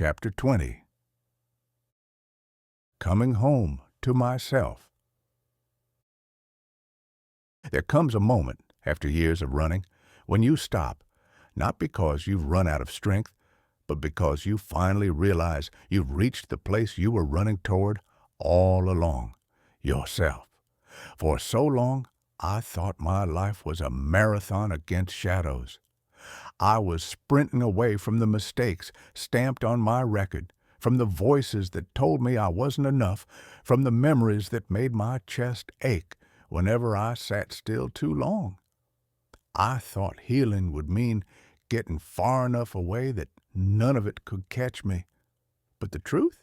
Chapter 20. Coming Home to Myself. There comes a moment, after years of running, when you stop, not because you've run out of strength, but because you finally realize you've reached the place you were running toward all along, yourself. For so long, I thought my life was a marathon against shadows. I was sprinting away from the mistakes stamped on my record, from the voices that told me I wasn't enough, from the memories that made my chest ache whenever I sat still too long. I thought healing would mean getting far enough away that none of it could catch me. But the truth?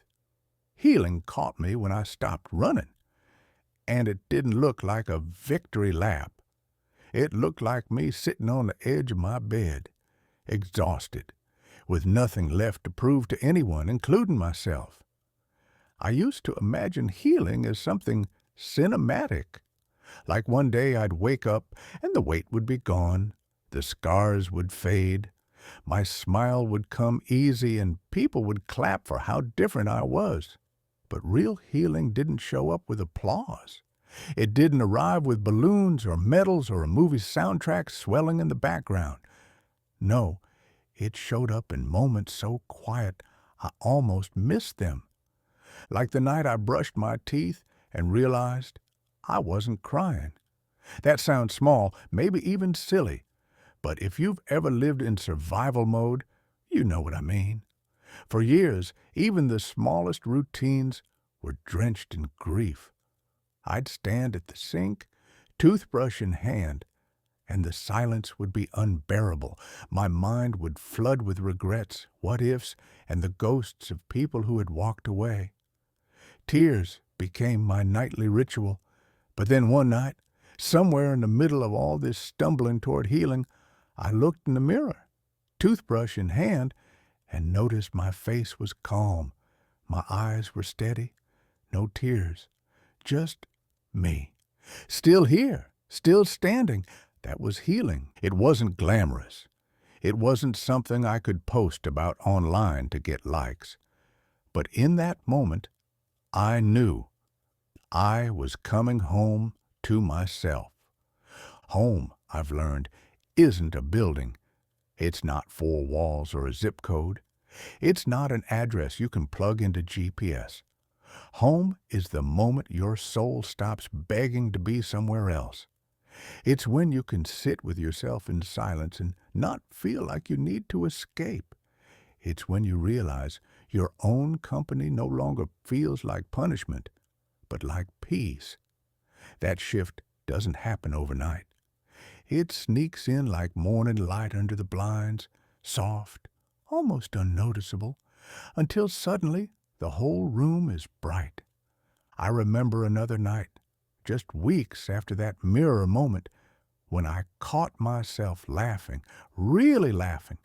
Healing caught me when I stopped running. And it didn't look like a victory lap. It looked like me sitting on the edge of my bed, exhausted, with nothing left to prove to anyone, including myself. I used to imagine healing as something cinematic. Like one day I'd wake up and the weight would be gone, the scars would fade, my smile would come easy, and people would clap for how different I was. But real healing didn't show up with applause. It didn't arrive with balloons or medals or a movie soundtrack swelling in the background. No, it showed up in moments so quiet I almost missed them. Like the night I brushed my teeth and realized I wasn't crying. That sounds small, maybe even silly, but if you've ever lived in survival mode, you know what I mean. For years, even the smallest routines were drenched in grief. I'd stand at the sink, toothbrush in hand, and the silence would be unbearable. My mind would flood with regrets, what-ifs, and the ghosts of people who had walked away. Tears became my nightly ritual, but then one night, somewhere in the middle of all this stumbling toward healing, I looked in the mirror, toothbrush in hand, and noticed my face was calm. My eyes were steady, no tears, just me. Still here, still standing. That was healing. It wasn't glamorous. It wasn't something I could post about online to get likes. But in that moment, I knew I was coming home to myself. Home, I've learned, isn't a building. It's not 4 walls or a zip code. It's not an address you can plug into GPS. Home is the moment your soul stops begging to be somewhere else. It's when you can sit with yourself in silence and not feel like you need to escape. It's when you realize your own company no longer feels like punishment, but like peace. That shift doesn't happen overnight. It sneaks in like morning light under the blinds, soft, almost unnoticeable, until suddenly the whole room is bright. I remember another night, just weeks after that mirror moment, when I caught myself laughing, really laughing.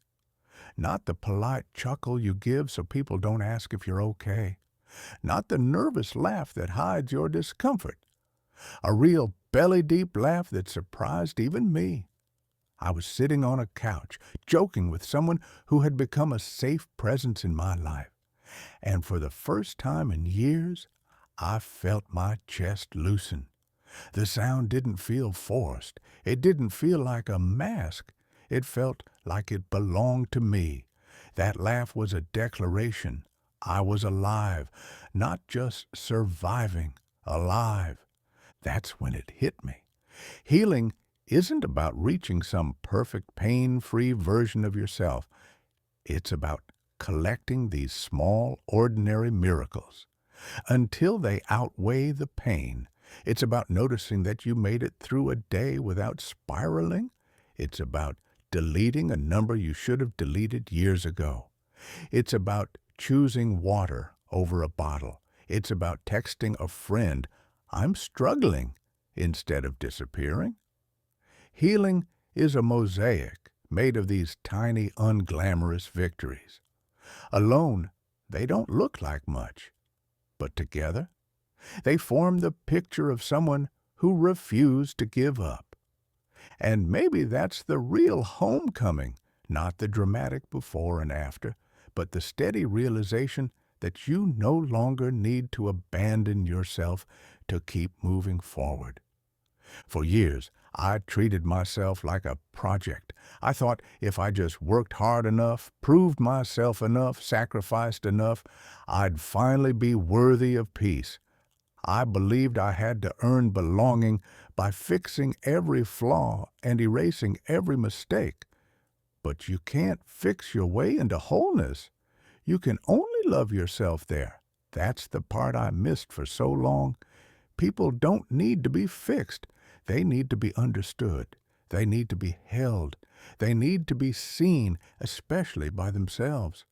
Not the polite chuckle you give so people don't ask if you're okay. Not the nervous laugh that hides your discomfort. A real belly-deep laugh that surprised even me. I was sitting on a couch, joking with someone who had become a safe presence in my life. And for the first time in years, I felt my chest loosen. The sound didn't feel forced. It didn't feel like a mask. It felt like it belonged to me. That laugh was a declaration. I was alive, not just surviving, alive. That's when it hit me. Healing isn't about reaching some perfect, pain-free version of yourself. It's about collecting these small, ordinary miracles. Until they outweigh the pain, it's about noticing that you made it through a day without spiraling. It's about deleting a number you should have deleted years ago. It's about choosing water over a bottle. It's about texting a friend, "I'm struggling," instead of disappearing. Healing is a mosaic made of these tiny, unglamorous victories. Alone, they don't look like much, but together, they form the picture of someone who refused to give up. And maybe that's the real homecoming, not the dramatic before and after, but the steady realization that you no longer need to abandon yourself to keep moving forward. For years, I treated myself like a project. I thought if I just worked hard enough, proved myself enough, sacrificed enough, I'd finally be worthy of peace. I believed I had to earn belonging by fixing every flaw and erasing every mistake. But you can't fix your way into wholeness. You can only love yourself there. That's the part I missed for so long. People don't need to be fixed. They need to be understood. They need to be held. They need to be seen, especially by themselves.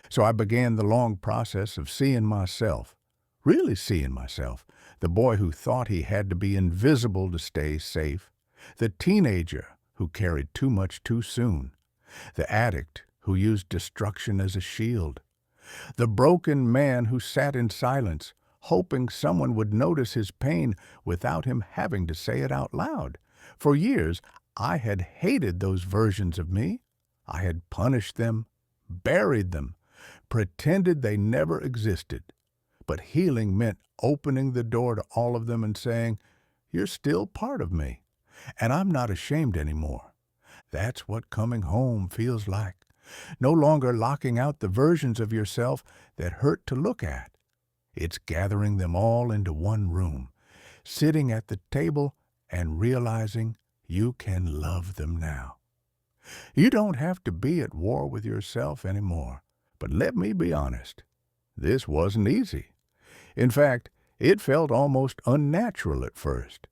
So I began the long process of seeing myself, really seeing myself, the boy who thought he had to be invisible to stay safe, the teenager who carried too much too soon, the addict who used destruction as a shield, the broken man who sat in silence, hoping someone would notice his pain without him having to say it out loud. For years, I had hated those versions of me. I had punished them, buried them, pretended they never existed. But healing meant opening the door to all of them and saying, "You're still part of me, and I'm not ashamed anymore." That's what coming home feels like. No longer locking out the versions of yourself that hurt to look at. It's gathering them all into one room, sitting at the table and realizing you can love them now. You don't have to be at war with yourself anymore. But let me be honest, this wasn't easy. In fact, it felt almost unnatural at first.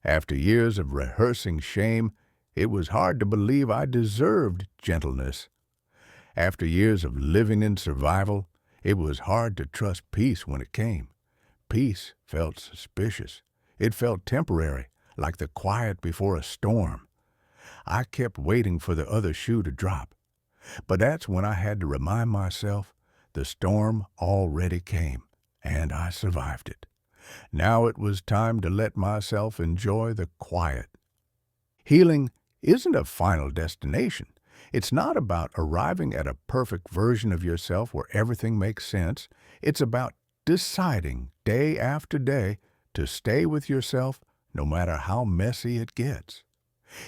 After years of rehearsing shame, it was hard to believe I deserved gentleness. After years of living in survival, it was hard to trust peace when it came. Peace felt suspicious. It felt temporary, like the quiet before a storm. I kept waiting for the other shoe to drop. But that's when I had to remind myself the storm already came, and I survived it. Now it was time to let myself enjoy the quiet. Healing isn't a final destination. It's not about arriving at a perfect version of yourself where everything makes sense. It's about deciding day after day to stay with yourself no matter how messy it gets.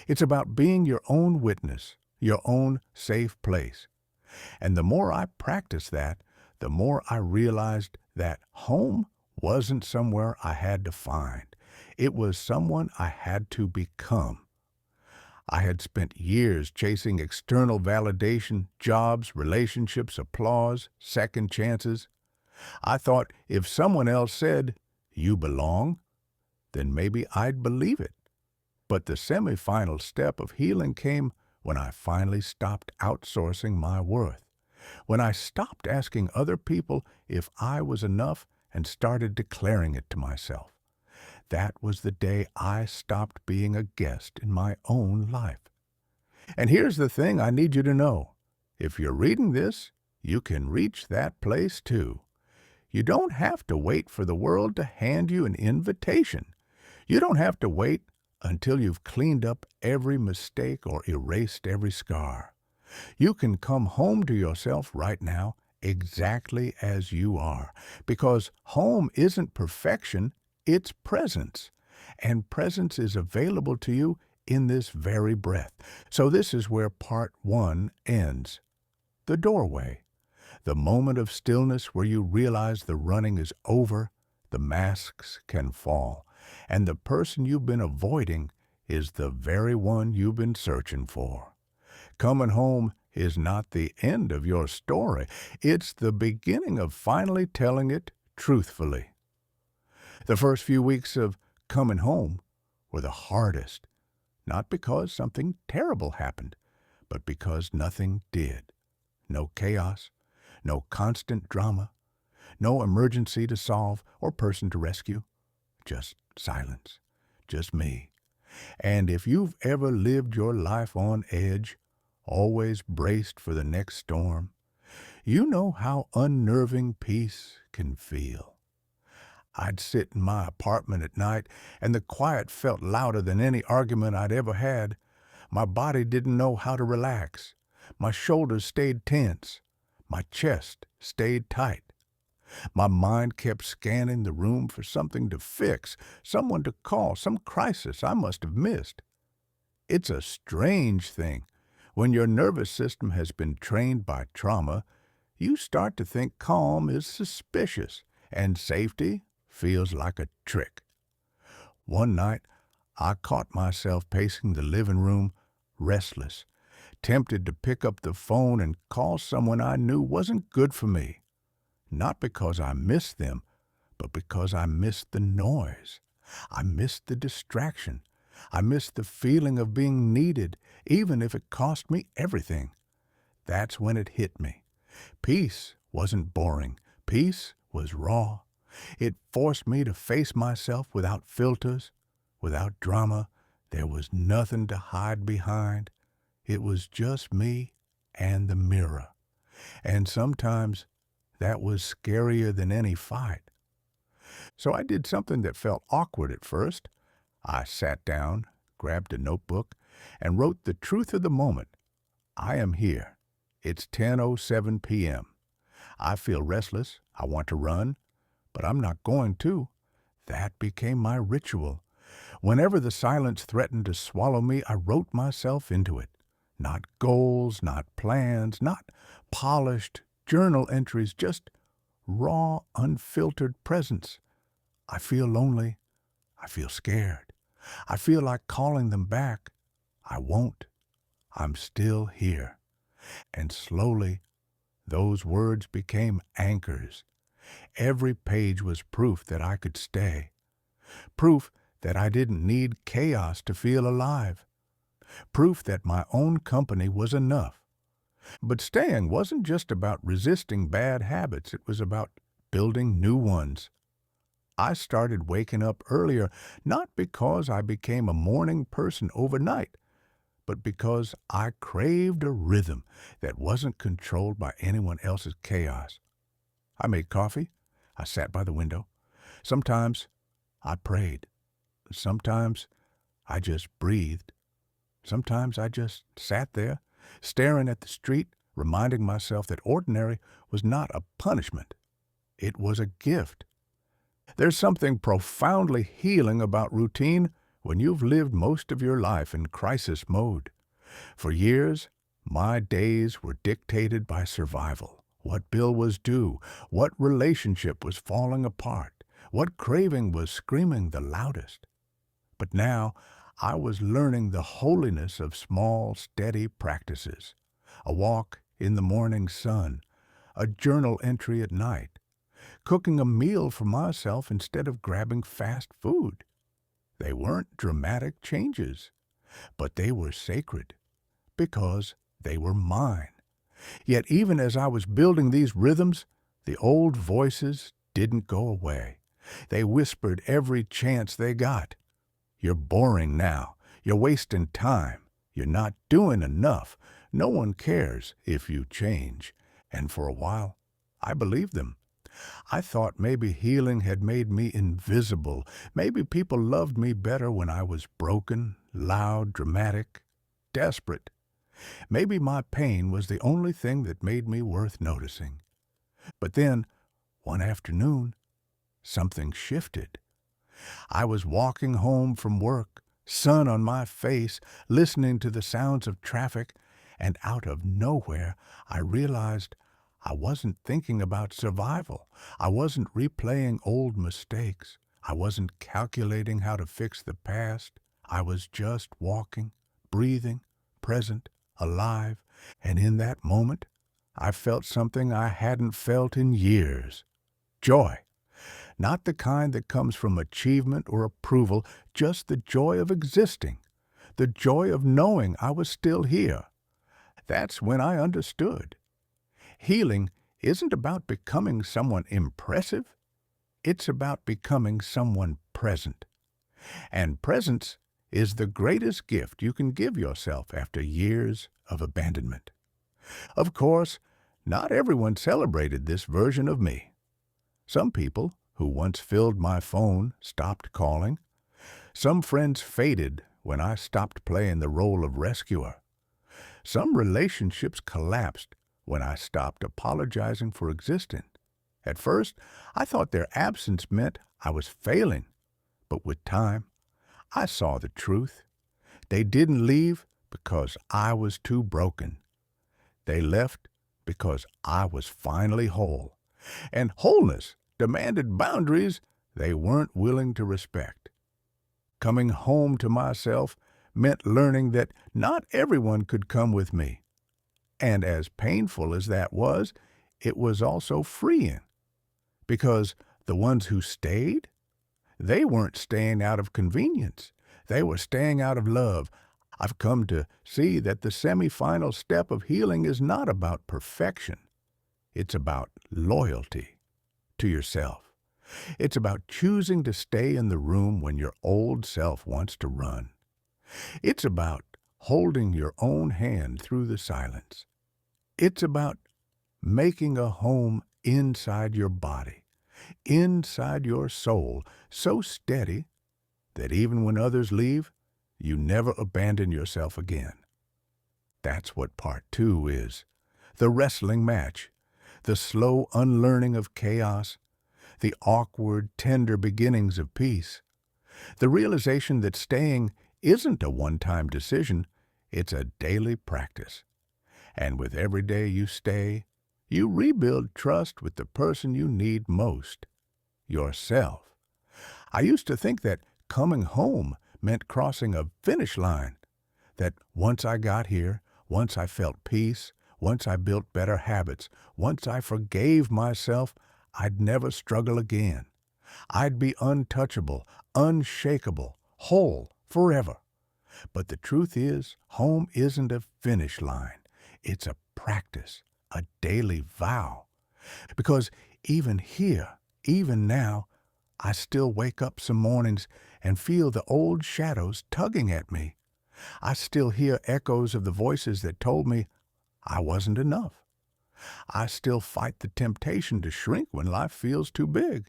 It's about being your own witness, your own safe place. And the more I practiced that, the more I realized that home wasn't somewhere I had to find. It was someone I had to become. I had spent years chasing external validation, jobs, relationships, applause, second chances. I thought if someone else said, "You belong," then maybe I'd believe it. But the semifinal step of healing came when I finally stopped outsourcing my worth, when I stopped asking other people if I was enough and started declaring it to myself. That was the day I stopped being a guest in my own life. And here's the thing I need you to know. If you're reading this, you can reach that place too. You don't have to wait for the world to hand you an invitation. You don't have to wait until you've cleaned up every mistake or erased every scar. You can come home to yourself right now exactly as you are, because home isn't perfection, it's presence. And presence is available to you in this very breath. So this is where part one ends. The doorway. The moment of stillness where you realize the running is over, the masks can fall, and the person you've been avoiding is the very one you've been searching for. Coming home is not the end of your story. It's the beginning of finally telling it truthfully. The first few weeks of coming home were the hardest, not because something terrible happened, but because nothing did. No chaos, no constant drama, no emergency to solve or person to rescue, just silence, just me. And if you've ever lived your life on edge, always braced for the next storm, you know how unnerving peace can feel. I'd sit in my apartment at night, and the quiet felt louder than any argument I'd ever had. My body didn't know how to relax. My shoulders stayed tense. My chest stayed tight. My mind kept scanning the room for something to fix, someone to call, some crisis I must have missed. It's a strange thing. When your nervous system has been trained by trauma, you start to think calm is suspicious and safety feels like a trick. One night, I caught myself pacing the living room, restless, tempted to pick up the phone and call someone I knew wasn't good for me. Not because I missed them, but because I missed the noise. I missed the distraction. I missed the feeling of being needed, even if it cost me everything. That's when it hit me. Peace wasn't boring. Peace was raw. It forced me to face myself without filters, without drama. There was nothing to hide behind. It was just me and the mirror. And sometimes that was scarier than any fight. So I did something that felt awkward at first. I sat down, grabbed a notebook, and wrote the truth of the moment. I am here. It's 10:07 p.m. I feel restless. I want to run, but I'm not going to. That became my ritual. Whenever the silence threatened to swallow me, I wrote myself into it. Not goals, not plans, not polished journal entries, just raw, unfiltered presence. I feel lonely. I feel scared. I feel like calling them back. I won't. I'm still here. And slowly, those words became anchors. Every page was proof that I could stay. Proof that I didn't need chaos to feel alive. Proof that my own company was enough. But staying wasn't just about resisting bad habits. It was about building new ones. I started waking up earlier, not because I became a morning person overnight, but because I craved a rhythm that wasn't controlled by anyone else's chaos. I made coffee. I sat by the window. Sometimes I prayed. Sometimes I just breathed. Sometimes I just sat there, staring at the street, reminding myself that ordinary was not a punishment. It was a gift. There's something profoundly healing about routine when you've lived most of your life in crisis mode. For years, my days were dictated by survival. What bill was due, what relationship was falling apart, what craving was screaming the loudest. But now, I was learning the holiness of small, steady practices. A walk in the morning sun, a journal entry at night, cooking a meal for myself instead of grabbing fast food. They weren't dramatic changes, but they were sacred because they were mine. Yet even as I was building these rhythms, the old voices didn't go away. They whispered every chance they got. You're boring now. You're wasting time. You're not doing enough. No one cares if you change. And for a while, I believed them. I thought maybe healing had made me invisible. Maybe people loved me better when I was broken, loud, dramatic, desperate. Maybe my pain was the only thing that made me worth noticing. But then, one afternoon, something shifted. I was walking home from work, sun on my face, listening to the sounds of traffic, and out of nowhere, I realized I wasn't thinking about survival. I wasn't replaying old mistakes. I wasn't calculating how to fix the past. I was just walking, breathing, present, alive, and in that moment, I felt something I hadn't felt in years. Joy. Not the kind that comes from achievement or approval, just the joy of existing, the joy of knowing I was still here. That's when I understood. Healing isn't about becoming someone impressive. It's about becoming someone present. And presence is the greatest gift you can give yourself after years of abandonment. Of course, not everyone celebrated this version of me. Some people who once filled my phone stopped calling. Some friends faded when I stopped playing the role of rescuer. Some relationships collapsed when I stopped apologizing for existing. At first, I thought their absence meant I was failing, but with time, I saw the truth. They didn't leave because I was too broken. They left because I was finally whole. And wholeness demanded boundaries they weren't willing to respect. Coming home to myself meant learning that not everyone could come with me. And as painful as that was, it was also freeing. Because the ones who stayed, they weren't staying out of convenience. They were staying out of love. I've come to see that the semifinal step of healing is not about perfection. It's about loyalty to yourself. It's about choosing to stay in the room when your old self wants to run. It's about holding your own hand through the silence. It's about making a home inside your body, inside your soul, so steady that even when others leave, you never abandon yourself again. That's what part 2 is. The wrestling match, the slow unlearning of chaos, the awkward, tender beginnings of peace, the realization that staying isn't a one-time decision, it's a daily practice. And with every day you stay, you rebuild trust with the person you need most, yourself. I used to think that coming home meant crossing a finish line, that once I got here, once I felt peace, once I built better habits, once I forgave myself, I'd never struggle again. I'd be untouchable, unshakable, whole forever. But the truth is, home isn't a finish line. It's a practice, a daily vow. Because even here, even now, I still wake up some mornings and feel the old shadows tugging at me. I still hear echoes of the voices that told me I wasn't enough. I still fight the temptation to shrink when life feels too big.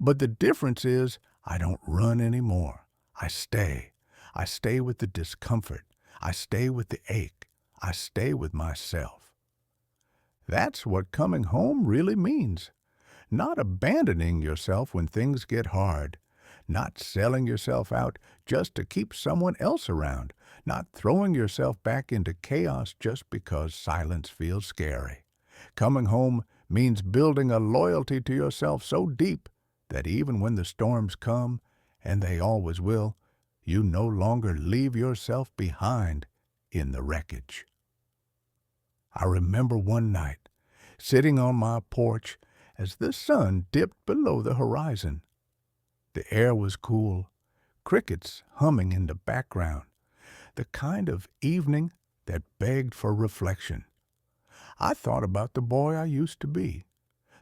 But the difference is I don't run anymore. I stay. I stay with the discomfort. I stay with the ache. I stay with myself. That's what coming home really means. Not abandoning yourself when things get hard. Not selling yourself out just to keep someone else around. Not throwing yourself back into chaos just because silence feels scary. Coming home means building a loyalty to yourself so deep that even when the storms come, and they always will, you no longer leave yourself behind in the wreckage. I remember one night, sitting on my porch as the sun dipped below the horizon. The air was cool, crickets humming in the background, the kind of evening that begged for reflection. I thought about the boy I used to be,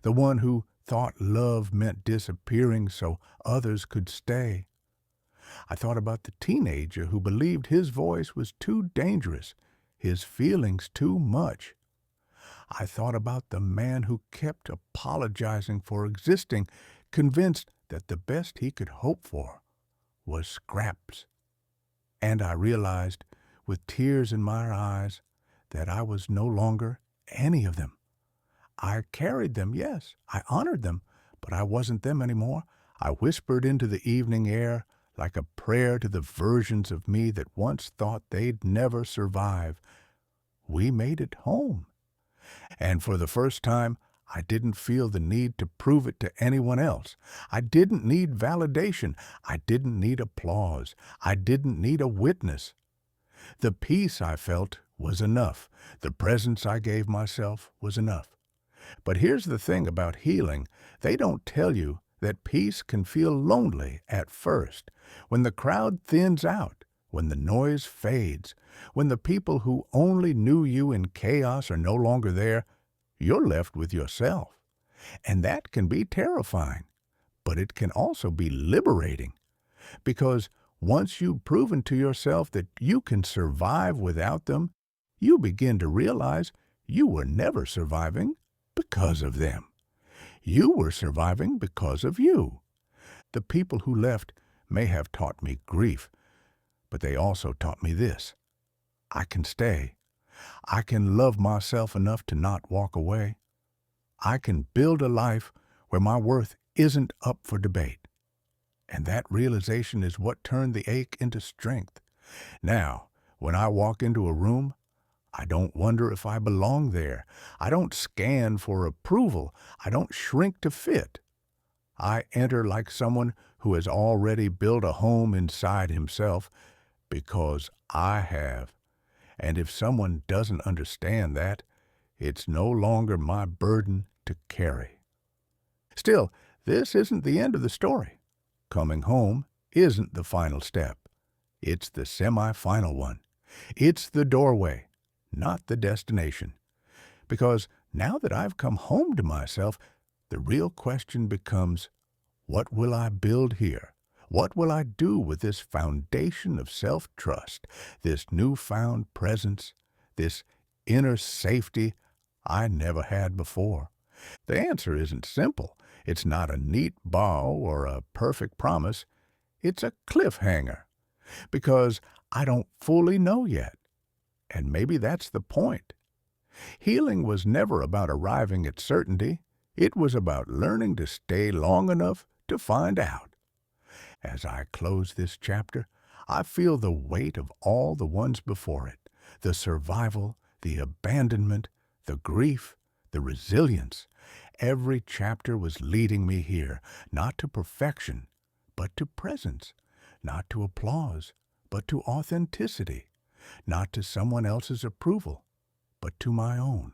the one who thought love meant disappearing so others could stay. I thought about the teenager who believed his voice was too dangerous, his feelings too much. I thought about the man who kept apologizing for existing, convinced that the best he could hope for was scraps. And I realized, with tears in my eyes, that I was no longer any of them. I carried them, yes, I honored them, but I wasn't them anymore. I whispered into the evening air like a prayer to the versions of me that once thought they'd never survive. We made it home. And for the first time, I didn't feel the need to prove it to anyone else. I didn't need validation. I didn't need applause. I didn't need a witness. The peace I felt was enough. The presence I gave myself was enough. But here's the thing about healing. They don't tell you that peace can feel lonely at first, when the crowd thins out, when the noise fades, when the people who only knew you in chaos are no longer there. You're left with yourself. And that can be terrifying, but it can also be liberating. Because once you've proven to yourself that you can survive without them, you begin to realize you were never surviving because of them. You were surviving because of you. The people who left may have taught me grief, but they also taught me this. I can stay. I can love myself enough to not walk away. I can build a life where my worth isn't up for debate. And that realization is what turned the ache into strength. Now, when I walk into a room, I don't wonder if I belong there. I don't scan for approval. I don't shrink to fit. I enter like someone who has already built a home inside himself because I have. And if someone doesn't understand that, it's no longer my burden to carry. Still, this isn't the end of the story. Coming home isn't the final step. It's the semi-final one. It's the doorway, not the destination. Because now that I've come home to myself, the real question becomes, what will I build here? What will I do with this foundation of self-trust, this newfound presence, this inner safety I never had before? The answer isn't simple. It's not a neat bow or a perfect promise. It's a cliffhanger, because I don't fully know yet. And maybe that's the point. Healing was never about arriving at certainty. It was about learning to stay long enough to find out. As I close this chapter, I feel the weight of all the ones before it, the survival, the abandonment, the grief, the resilience. Every chapter was leading me here, not to perfection, but to presence, not to applause, but to authenticity, not to someone else's approval, but to my own.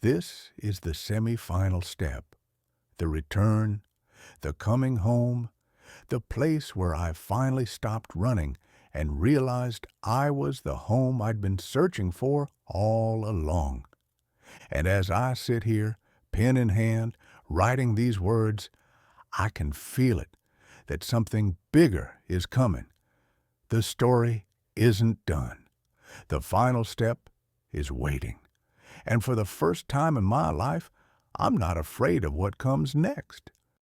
This is the semi-final step, the return, the coming home, the place where I finally stopped running and realized I was the home I'd been searching for all along. And as I sit here, pen in hand, writing these words, I can feel it, that something bigger is coming. The story isn't done. The final step is waiting. And for the first time in my life, I'm not afraid of what comes next.